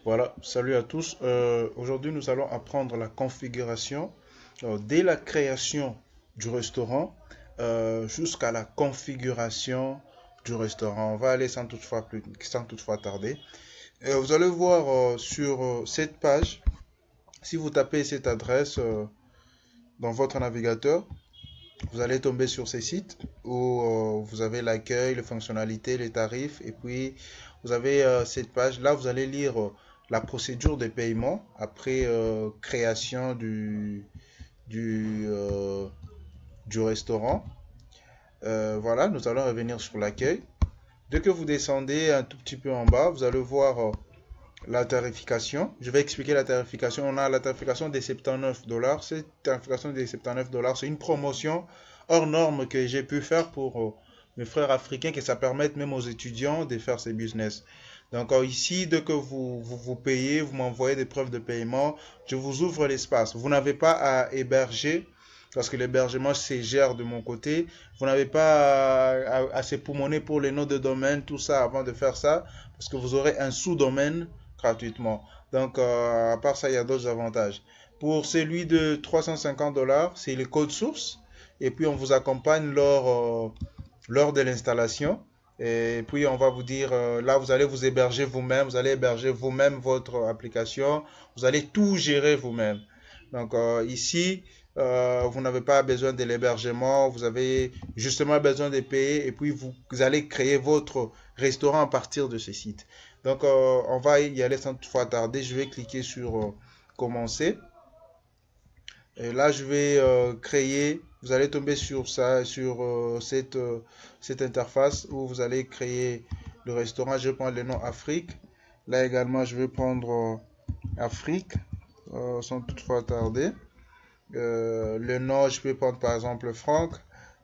Voilà, salut à tous. Aujourd'hui, nous allons apprendre la configuration dès la création du restaurant jusqu'à la configuration du restaurant. On va aller sans toutefois tarder. Vous allez voir sur cette page, si vous tapez cette adresse dans votre navigateur, vous allez tomber sur ces sites où vous avez l'accueil, les fonctionnalités, les tarifs, et puis vous avez cette page. Là, vous allez lire la procédure de paiement après création du, euh, du restaurant. Voilà, nous allons revenir sur l'accueil. Dès que vous descendez un tout petit peu en bas, vous allez voir la tarification. Je vais expliquer la tarification. On a la tarification des 79 dollars. Cette tarification des 79 dollars, c'est une promotion hors norme que j'ai pu faire pour mes frères africains, que ça permette même aux étudiants de faire ces business. Donc ici, dès que vous payez, vous m'envoyez des preuves de paiement, je vous ouvre l'espace. Vous n'avez pas à héberger, parce que l'hébergement se gère de mon côté. Vous n'avez pas à s'époumoner pour les noms de domaine, tout ça avant de faire ça, parce que vous aurez un sous-domaine gratuitement. Donc, à part ça, il y a d'autres avantages. Pour celui de 350 dollars, c'est le code source. Et puis, on vous accompagne lors de l'installation. Et puis, on va vous dire, là, vous allez vous héberger vous-même. Vous allez héberger vous-même votre application. Vous allez tout gérer vous-même. Donc, ici, vous n'avez pas besoin de l'hébergement. Vous avez justement besoin de payer. Et puis, vous allez créer votre restaurant à partir de ce site. Donc, on va y aller sans toutefois tarder. Je vais cliquer sur commencer. Et là, je vais créer. Vous allez tomber sur ça, sur cette interface où vous allez créer le restaurant. Je vais prendre le nom Afrique. Là également, je vais prendre Afrique sans toutefois tarder. Le nom, je peux prendre par exemple Franck.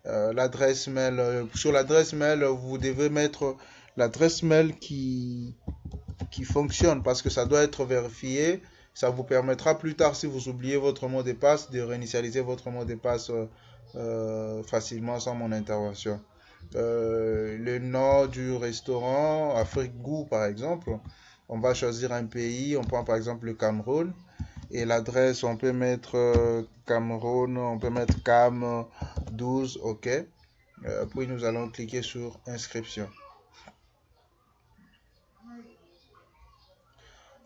L'adresse mail. Sur l'adresse mail, vous devez mettre l'adresse mail qui fonctionne parce que ça doit être vérifié. Ça vous permettra plus tard, si vous oubliez votre mot de passe, de réinitialiser votre mot de passe facilement sans mon intervention. Le nom du restaurant, Afrique Goût par exemple, on va choisir un pays, on prend par exemple le Cameroun. Et l'adresse, on peut mettre Cameroun, on peut mettre Cam 12, OK. Puis nous allons cliquer sur inscription.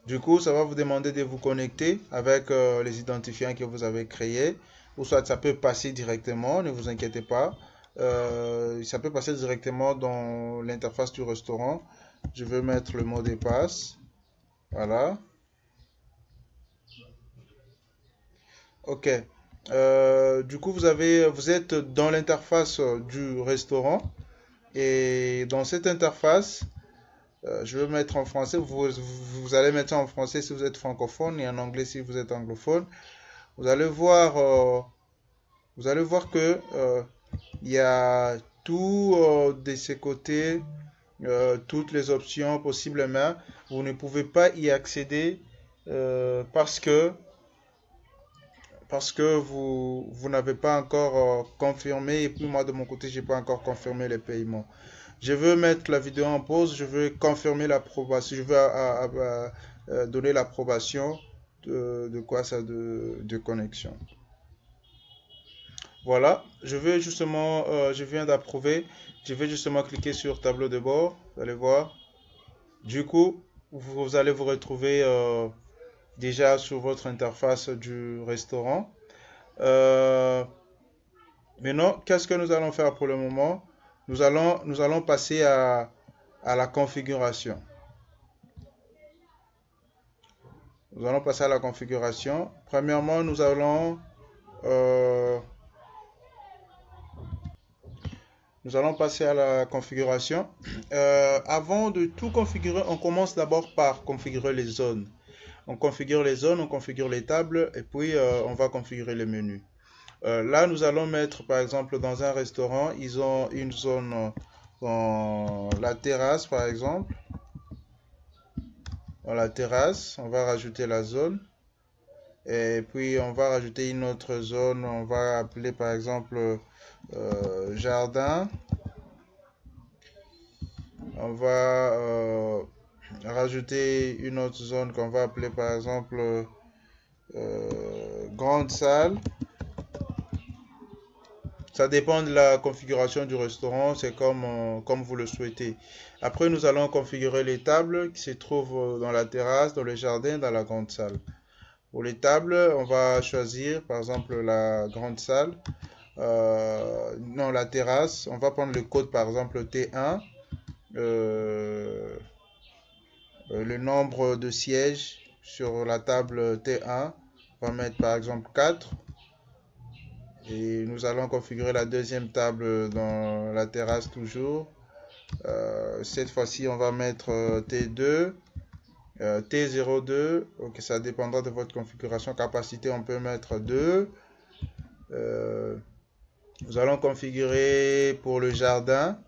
Du coup, ça va vous demander de vous connecter avec les identifiants que vous avez créés. Ou soit ça peut passer directement, ne vous inquiétez pas. Ça peut passer directement dans l'interface du restaurant. Je vais mettre le mot de passe. Voilà. OK. Du coup, vous êtes dans l'interface du restaurant. Et dans cette interface, je vais mettre en français. Vous allez mettre ça en français si vous êtes francophone et en anglais si vous êtes anglophone. Vous allez voir, que il y a tout de ces côtés, toutes les options possiblement. Vous ne pouvez pas y accéder parce que vous n'avez pas encore confirmé et puis moi de mon côté j'ai pas encore confirmé les paiements. Je veux mettre la vidéo en pause, je veux confirmer l'approbation, je veux donner l'approbation de quoi ça de connexion. Voilà, je viens d'approuver. Je vais justement cliquer sur tableau de bord. Vous allez voir. Du coup, vous allez vous retrouver déjà sur votre interface du restaurant. Euh, Maintenant, qu'est-ce que nous allons faire pour le moment? Nous allons passer à la configuration. Nous allons passer à la configuration. Premièrement, euh, nous allons passer à la configuration. Avant de tout configurer, on commence d'abord par configurer les zones. On configure les zones, on configure les tables et puis on va configurer les menus. Là, nous allons mettre, par exemple, dans un restaurant, ils ont une zone dans la terrasse, par exemple. Dans la terrasse, on va rajouter la zone. Et puis, on va rajouter une autre zone. On va appeler, par exemple, jardin. On va rajouter une autre zone qu'on va appeler par exemple grande salle. Ça dépend de la configuration du restaurant, c'est comme vous le souhaitez. Après, nous allons configurer les tables qui se trouvent dans la terrasse, dans le jardin, dans la grande salle. Pour les tables, on va choisir par exemple la grande salle. Non, la terrasse. On va prendre le code par exemple T1. Le nombre de sièges sur la table T1. On va mettre par exemple 4. Et nous allons configurer la deuxième table dans la terrasse toujours. Cette fois-ci, on va mettre T2, T02. Ok, ça dépendra de votre configuration. Capacité, on peut mettre 2. Nous allons configurer pour le jardin.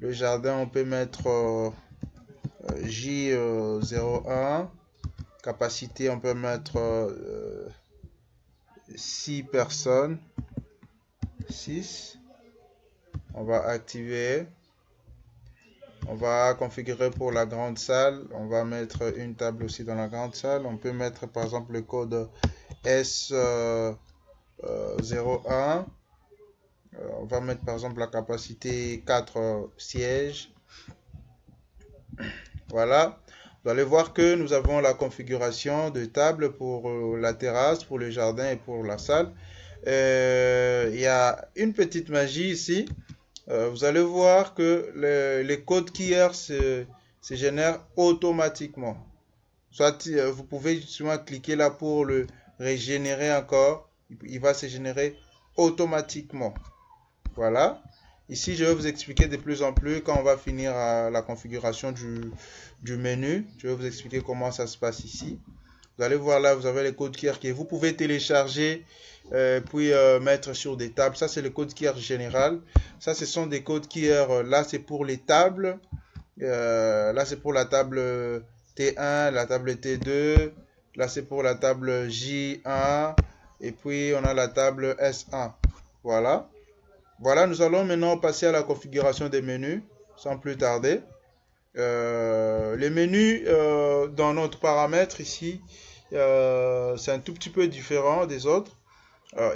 Le jardin, on peut mettre J01. Capacité, on peut mettre 6 personnes. 6. On va activer. On va configurer pour la grande salle. On va mettre une table aussi dans la grande salle. On peut mettre par exemple le code S01. On va mettre par exemple la capacité 4 sièges. Voilà. Vous allez voir que nous avons la configuration de table pour la terrasse, pour le jardin et pour la salle. Il y a une petite magie ici. Vous allez voir que les codes QR se génèrent automatiquement. Soit vous pouvez justement cliquer là pour le régénérer encore. Il va se générer automatiquement. Voilà. Ici, je vais vous expliquer de plus en plus quand on va finir la configuration du menu. Je vais vous expliquer comment ça se passe ici. Vous allez voir là, vous avez les codes QR que vous pouvez télécharger puis mettre sur des tables. Ça, c'est le code QR général. Ça, ce sont des codes QR. Là, c'est pour les tables. Là, c'est pour la table T1, la table T2. Là, c'est pour la table J1. Et puis, on a la table S1. Voilà. Voilà, nous allons maintenant passer à la configuration des menus, sans plus tarder. Les menus dans notre paramètre ici, c'est un tout petit peu différent des autres.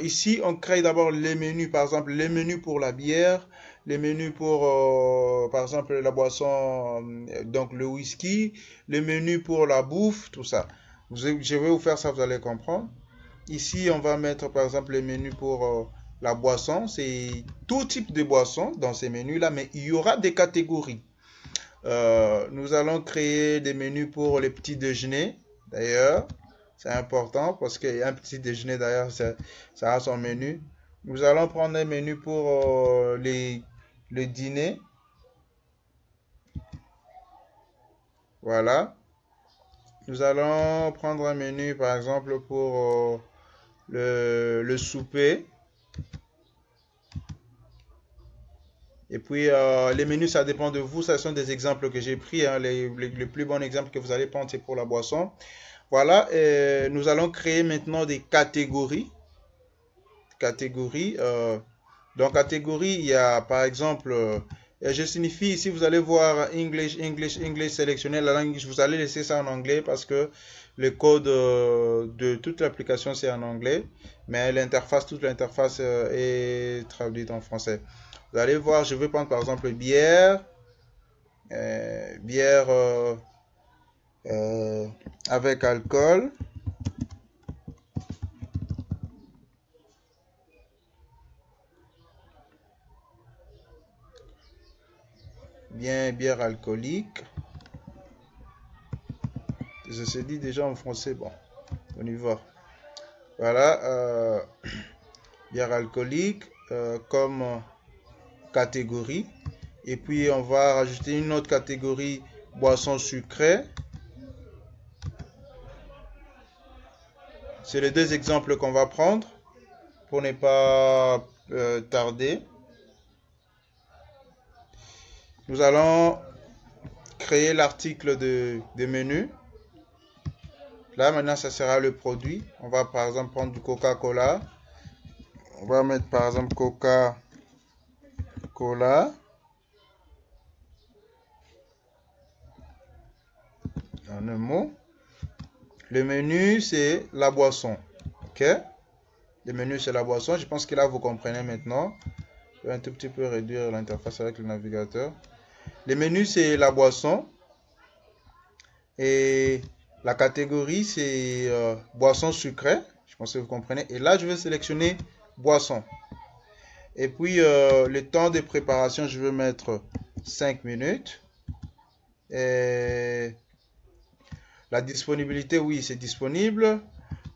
Ici, on crée d'abord les menus, par exemple les menus pour la bière, les menus pour, par exemple, la boisson, donc le whisky, les menus pour la bouffe, tout ça. Je vais vous faire ça, vous allez comprendre. Ici, on va mettre, par exemple, les menus pour la boisson. C'est tout type de boisson dans ces menus-là, mais il y aura des catégories. Nous allons créer des menus pour les petits déjeuners, d'ailleurs. C'est important parce qu'il y a un petit déjeuner d'ailleurs, ça a son menu. Nous allons prendre un menu pour le dîner. Voilà. Nous allons prendre un menu par exemple pour le souper. Et puis les menus, ça dépend de vous. Ce sont des exemples que j'ai pris. Hein. Les plus bons exemples que vous allez prendre, c'est pour la boisson. Voilà, nous allons créer maintenant des catégories. Dans catégorie, il y a par exemple, je signifie ici, vous allez voir English sélectionner la langue. Vous allez laisser ça en anglais parce que le code de toute l'application c'est en anglais, mais toute l'interface est traduite en français. Vous allez voir, je vais prendre par exemple bière, bière avec alcool. Bière alcoolique. Je se dit déjà en français, bon, on y va. Voilà, bière alcoolique comme catégorie. Et puis on va rajouter une autre catégorie, boisson sucrée. C'est les deux exemples qu'on va prendre pour ne pas tarder. Nous allons créer l'article de menu. Là, maintenant, ça sera le produit. On va par exemple prendre du Coca-Cola. On va mettre par exemple Coca-Cola. en un mot. Le menu, c'est la boisson. OK? Le menu, c'est la boisson. Je pense que là, vous comprenez maintenant. Je vais un tout petit peu réduire l'interface avec le navigateur. Le menu, c'est la boisson. Et la catégorie, c'est boisson sucrée. Je pense que vous comprenez. Et là, je vais sélectionner boisson. Et puis, le temps de préparation, je vais mettre 5 minutes. Et la disponibilité, oui, c'est disponible.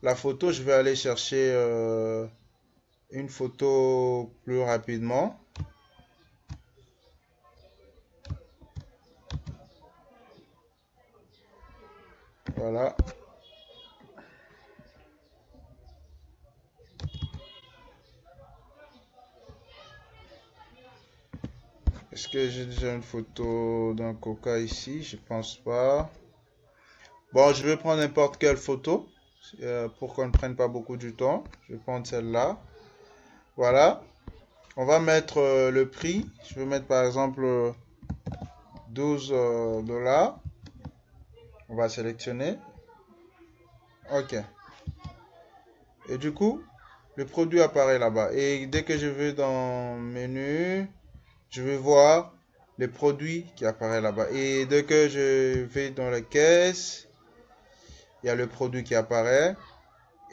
La photo, je vais aller chercher une photo plus rapidement. Voilà. Est-ce que j'ai déjà une photo d'un coca ici? Je pense pas. Bon, je vais prendre n'importe quelle photo pour qu'on ne prenne pas beaucoup du temps. Je vais prendre celle-là. Voilà. On va mettre le prix. Je vais mettre par exemple 12 $. On va sélectionner. OK. Et du coup, le produit apparaît là-bas. Et dès que je vais dans menu, je vais voir les produits qui apparaissent là-bas. Et dès que je vais dans la caisse, il y a le produit qui apparaît.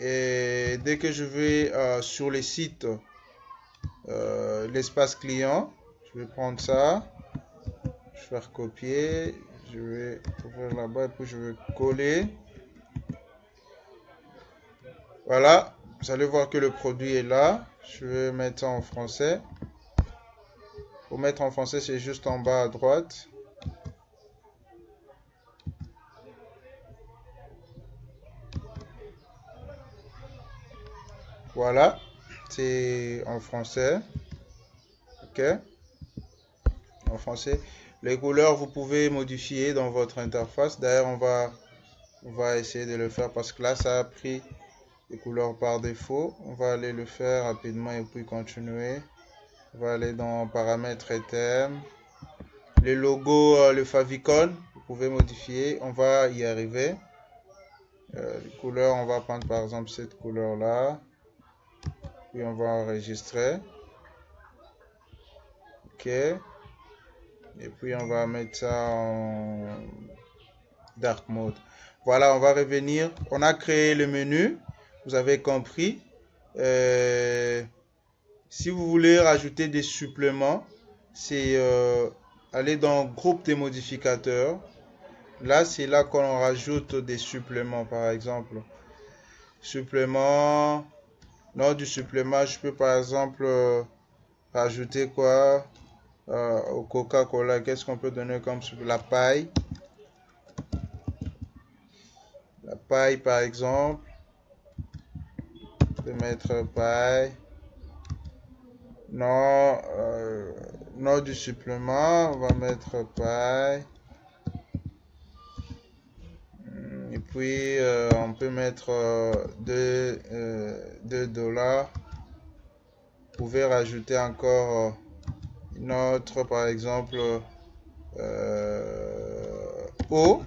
Et dès que je vais sur les sites, l'espace client, je vais prendre ça. Je vais faire copier. Je vais ouvrir là-bas et puis je vais coller. Voilà. Vous allez voir que le produit est là. Je vais mettre ça en français. Pour mettre en français, c'est juste en bas à droite. Voilà. C'est en français. OK. En français. Les couleurs, vous pouvez modifier dans votre interface. D'ailleurs, on va essayer de le faire parce que là, ça a pris les couleurs par défaut. On va aller le faire rapidement et puis continuer. On va aller dans paramètres et thèmes. Les logos, le favicon, vous pouvez modifier. On va y arriver. Les couleurs, on va prendre par exemple cette couleur-là. Puis on va enregistrer. OK. Et puis on va mettre ça en dark mode. Voilà, on va revenir. On a créé le menu. Vous avez compris. Si vous voulez rajouter des suppléments, c'est aller dans groupe des modificateurs. Là, c'est là qu'on rajoute des suppléments, par exemple. Supplément. Nom du supplément, je peux par exemple rajouter quoi au Coca-Cola. Qu'est-ce qu'on peut donner comme supplément? La paille. La paille, par exemple. Je peux mettre paille. Non, nom du supplément, on va mettre paille. Et puis, on peut mettre 2 $. Vous pouvez rajouter encore une autre, par exemple, eau,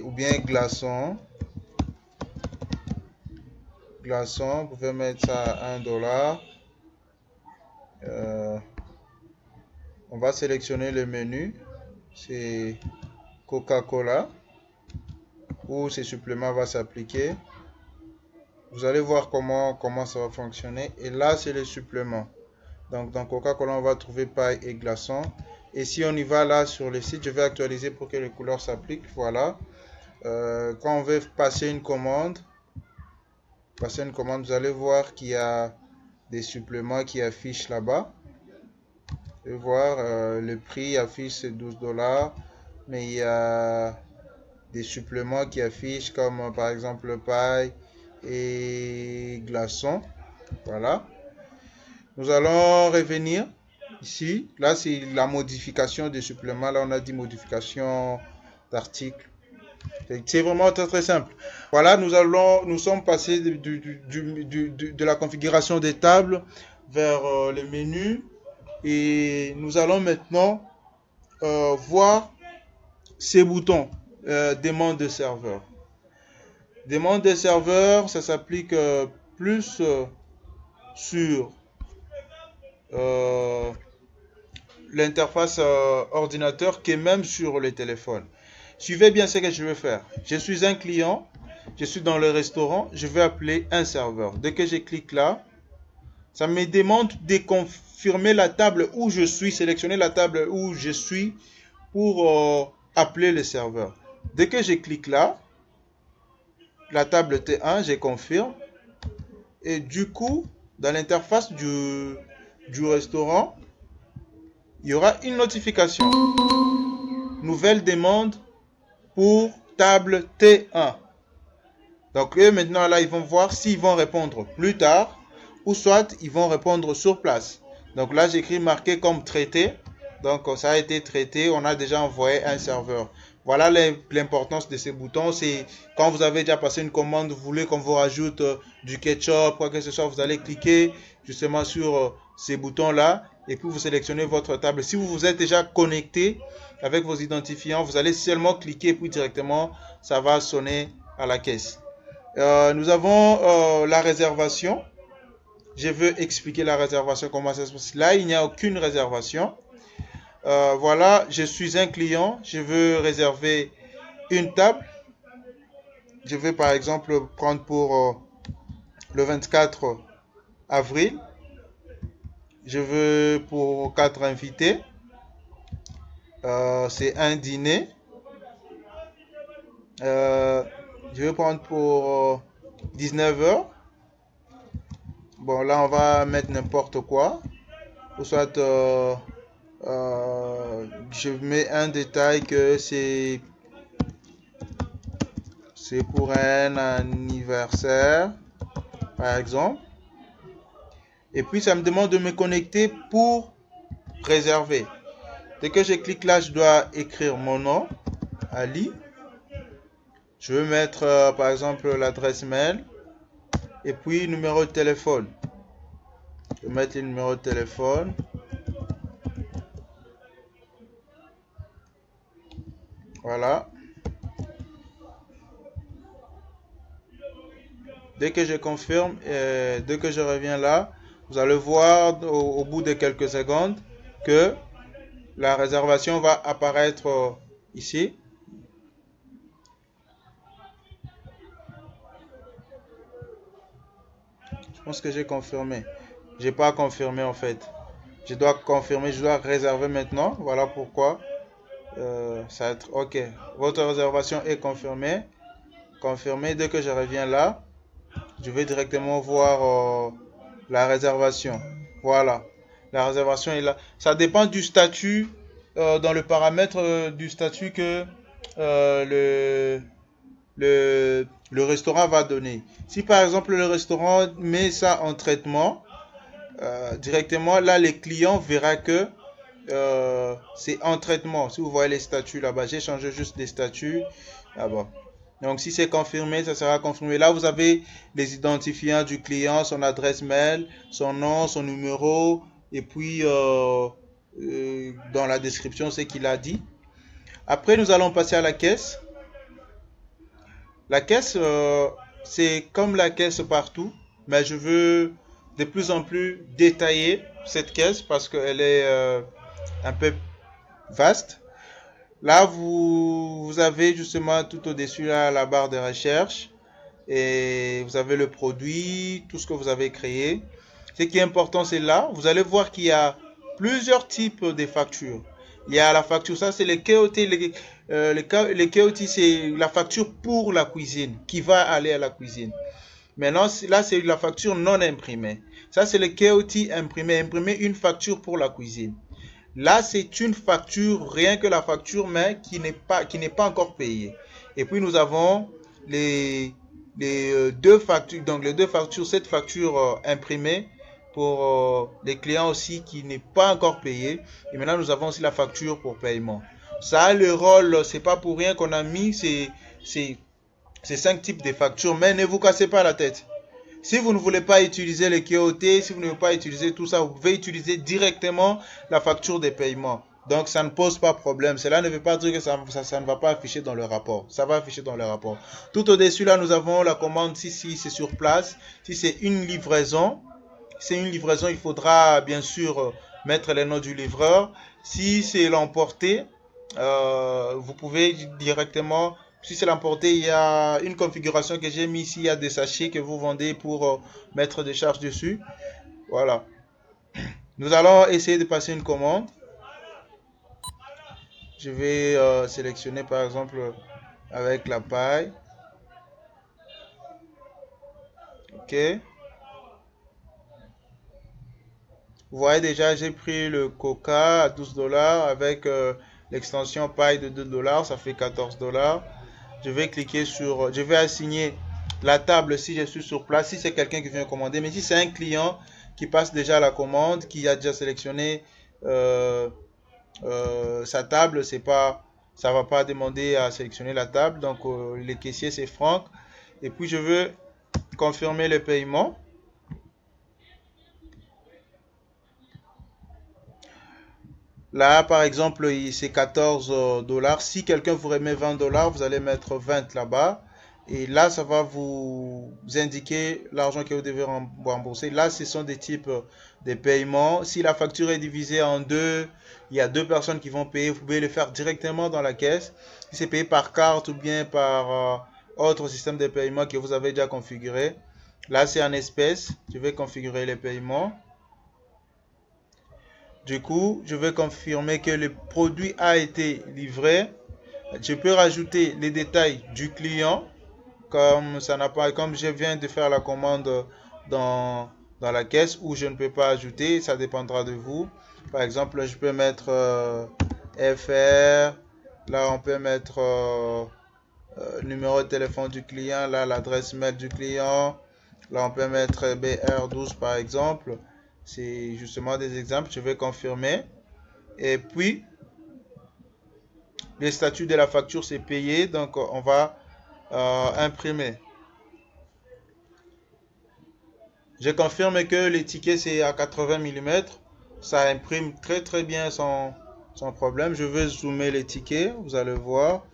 ou bien glaçon. Glaçon, vous pouvez mettre ça à 1 $. On va sélectionner le menu, c'est Coca-Cola, où ces suppléments vont s'appliquer. Vous allez voir comment ça va fonctionner. Et là, c'est les suppléments. Donc, dans Coca-Cola, on va trouver paille et glaçon. Et si on y va là sur le site, je vais actualiser pour que les couleurs s'appliquent. Voilà. Quand on veut passer une commande, vous allez voir qu'il y a des suppléments qui affichent là-bas. Vous allez voir, le prix affiche c'est 12 $, mais il y a des suppléments qui affichent comme par exemple paille et glaçon. Voilà. Nous allons revenir ici. Là, c'est la modification des suppléments. Là, on a dit modification d'article. C'est vraiment très très simple. Voilà, nous sommes passés de la configuration des tables vers le menu. Et nous allons maintenant voir ces boutons. demande de serveur. Demande de serveur, ça s'applique plus sur l'interface ordinateur que même sur le téléphone. Suivez bien ce que je vais faire. Je suis un client, je suis dans le restaurant, je vais appeler un serveur. Dès que je clique là, ça me demande de confirmer la table où je suis, sélectionner la table où je suis pour appeler le serveur. Dès que je clique là, la table T1, je confirme. Et du coup, dans l'interface du restaurant, il y aura une notification. Nouvelle demande pour table T1. Donc eux maintenant là, ils vont voir s'ils vont répondre plus tard ou soit ils vont répondre sur place. Donc là, j'écris marqué comme traité. Donc ça a été traité, on a déjà envoyé un serveur. Voilà l'importance de ces boutons. C'est quand vous avez déjà passé une commande, vous voulez qu'on vous rajoute du ketchup, quoi que ce soit, vous allez cliquer justement sur ces boutons-là et puis vous sélectionnez votre table. Si vous vous êtes déjà connecté avec vos identifiants, vous allez seulement cliquer puis directement, ça va sonner à la caisse. Nous avons la réservation. Je veux expliquer la réservation, comment ça se passe. Là, il n'y a aucune réservation. Voilà, je suis un client, je veux réserver une table. Je vais par exemple prendre pour le 24 avril. Je veux pour 4 invités. C'est un dîner. Je vais prendre pour 19h. Bon, là, on va mettre n'importe quoi. Ou soit, je mets un détail que c'est pour un anniversaire, par exemple. Et puis, ça me demande de me connecter pour réserver. Dès que je clique là, je dois écrire mon nom, Ali. Je vais mettre, par exemple, l'adresse mail. Et puis, numéro de téléphone. Je vais mettre le numéro de téléphone. Voilà. Dès que je confirme, dès que je reviens là, vous allez voir au bout de quelques secondes que la réservation va apparaître ici. Je pense que j'ai confirmé. Je n'ai pas confirmé en fait. Je dois confirmer, je dois réserver maintenant. Voilà pourquoi. Ça va être OK. Votre réservation est confirmée. Confirmée. Dès que je reviens là, je vais directement voir la réservation. Voilà. La réservation est là. Ça dépend du statut, dans le paramètre du statut que le restaurant va donner. Si par exemple le restaurant met ça en traitement, directement là, les clients verra que c'est en traitement. Si vous voyez les statuts là-bas, j'ai changé juste les statuts là-bas. Donc si c'est confirmé, ça sera confirmé. Là, vous avez les identifiants du client, son adresse mail, son nom, son numéro, et puis dans la description, ce qu'il a dit. Après, nous allons passer à la caisse. La caisse, c'est comme la caisse partout, mais je veux de plus en plus détailler cette caisse parce qu'elle est un peu vaste. Là, vous avez justement tout au-dessus là, la barre de recherche et vous avez le produit, tout ce que vous avez créé. Ce qui est important, c'est là, vous allez voir qu'il y a plusieurs types de factures. Il y a la facture, ça c'est les KOT. Les KOT, c'est la facture pour la cuisine, qui va aller à la cuisine. Maintenant, là, c'est la facture non imprimée. Ça, c'est le KOT imprimé. Imprimer une facture pour la cuisine. Là, c'est une facture, rien que la facture, mais qui n'est pas encore payée. Et puis, nous avons les deux factures. Donc, les deux factures, cette facture imprimée pour les clients aussi qui n'est pas encore payée. Et maintenant, nous avons aussi la facture pour paiement. Ça, le rôle, c'est pas pour rien qu'on a mis ces 5 types de factures. Mais ne vous cassez pas la tête. Si vous ne voulez pas utiliser les KOT, si vous ne voulez pas utiliser tout ça, vous pouvez utiliser directement la facture de paiement. Donc, ça ne pose pas problème. Cela ne veut pas dire que ça ne va pas afficher dans le rapport. Ça va afficher dans le rapport. Tout au-dessus, là, nous avons la commande si c'est sur place. Si c'est une livraison, il faudra bien sûr mettre les noms du livreur. Si c'est l'emporté, vous pouvez directement, si c'est l'emporté, il y a une configuration que j'ai mis ici. Il y a des sachets que vous vendez pour mettre des charges dessus. Voilà. Nous allons essayer de passer une commande. Je vais sélectionner par exemple avec la paille. Ok. Vous voyez déjà, j'ai pris le coca à 12 dollars avec l'extension paille de 2 dollars. Ça fait 14 dollars. Je vais cliquer sur, je vais assigner la table si je suis sur place, si c'est quelqu'un qui vient commander. Mais si c'est un client qui passe déjà la commande, qui a déjà sélectionné sa table, c'est pas, ça va pas demander à sélectionner la table. Donc les caissiers c'est Franck. Et puis je veux confirmer le paiement. Là, par exemple, c'est 14 dollars. Si quelqu'un vous remet 20 dollars, vous allez mettre 20 là-bas. Et là, ça va vous indiquer l'argent que vous devez rembourser. Là, ce sont des types de paiements. Si la facture est divisée en deux, il y a deux personnes qui vont payer. Vous pouvez le faire directement dans la caisse. Si c'est payé par carte ou bien par autre système de paiement que vous avez déjà configuré. Là, c'est en espèces. Je vais configurer les paiements. Du coup, je vais confirmer que le produit a été livré. Je peux rajouter les détails du client, comme ça n'a pas, comme je viens de faire la commande dans, dans la caisse, ou je ne peux pas ajouter, ça dépendra de vous. Par exemple, je peux mettre FR. Là, on peut mettre numéro de téléphone du client. Là, l'adresse mail du client. Là, on peut mettre BR12 par exemple. C'est justement des exemples. Je vais confirmer. Et puis, le statut de la facture, c'est payé. Donc, on va imprimer. Je confirme que le ticket, c'est à 80 mm. Ça imprime très très bien sans problème. Je vais zoomer les tickets. Vous allez voir.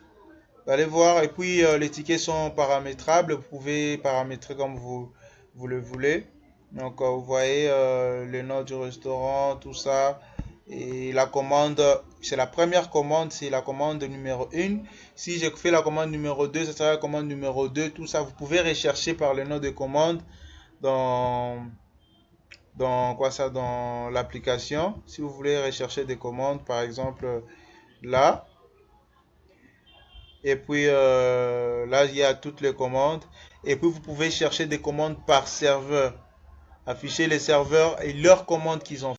Vous allez voir. Et puis, les tickets sont paramétrables. Vous pouvez paramétrer comme vous le voulez. Donc, vous voyez le nom du restaurant, tout ça. Et la commande, c'est la première commande, c'est la commande numéro 1. Si je fais la commande numéro 2, ce sera la commande numéro 2. Tout ça, vous pouvez rechercher par le nom de commande dans, dans l'application. Si vous voulez rechercher des commandes, par exemple, là. Et puis là, il y a toutes les commandes. Et puis, vous pouvez chercher des commandes par serveur. Afficher les serveurs et leurs commandes qu'ils ont